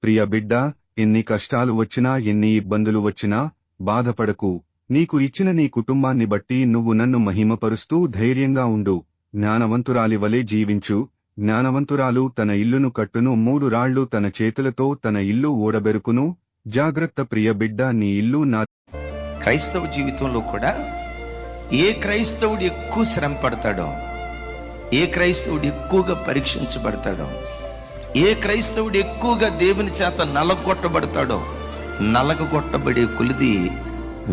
ప్రియ బిడ్డ, ఎన్ని కష్టాలు వచ్చినా ఎన్ని ఇబ్బందులు వచ్చినా బాధపడకు. నీకు ఇచ్చిన నీ కుటుంబాన్ని బట్టి నువ్వు నన్ను మహిమపరుస్తూ ధైర్యంగా ఉండు. జ్ఞానవంతురాలి వలె జీవించు. జ్ఞానవంతురాలు తన ఇల్లును కట్టును, 3 రాళ్లు తన చేతులతో తన ఇల్లు ఊడబెరుకును. జాగ్రత్త ప్రియ బిడ్డ, నీ ఇల్లు నా. క్రైస్తవ జీవితంలో కూడా ఏ క్రైస్తవుడు ఎక్కువ శ్రమ పడతాడో, ఏ క్రైస్తవుడు ఎక్కువగా పరీక్షించబడతాడో, ఏ క్రైస్తవుడు ఎక్కువగా దేవుని చేత నలగొట్టబడతాడో, నలగొట్టబడే కొలిది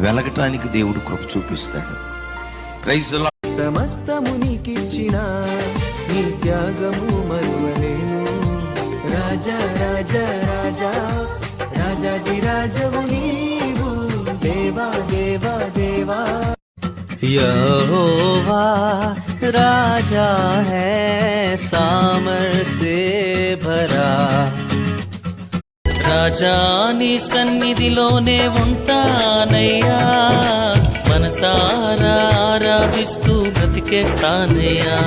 వెలగటానికి దేవుడు కృప చూపిస్తాడు. క్రైస్తవ సమస్తము నీకిచ్చిన నీ త్యాగము మరువలేను. రాజా రాజా రాజా రాజాది రాజవు నీవు, దేవా దేవా దేవా. యెహోవా రాజా है सामर से भरा. రాజా నీ సన్నిధిలోనే ఉంటానయ్యా, మనసారా ఆరాధిస్తూ బ్రతికేస్తానయ్యా.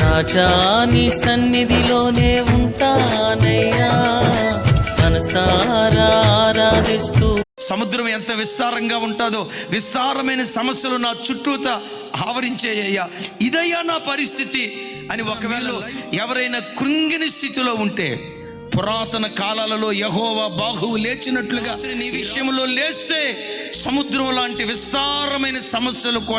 రాజా నీ సన్నిధిలోనే ఉంటానయ్యా, మనసారా ఆరాధిస్తూ. సముద్రం ఎంత విస్తారంగా ఉంటుందో విస్తారమైన సమస్యలు నా చుట్టూత ఆవరించేయ్యా, ఇదయ్యా నా పరిస్థితి అని ఒకవేళ ఎవరైనా కృంగిని స్థితిలో ఉంటే, పురాతన కాలాలలో యెహోవా బాహువు లేచినట్లుగా నీ విషయంలో లేస్తే సముద్రం లాంటి విస్తారమైన సమస్యలు కూడా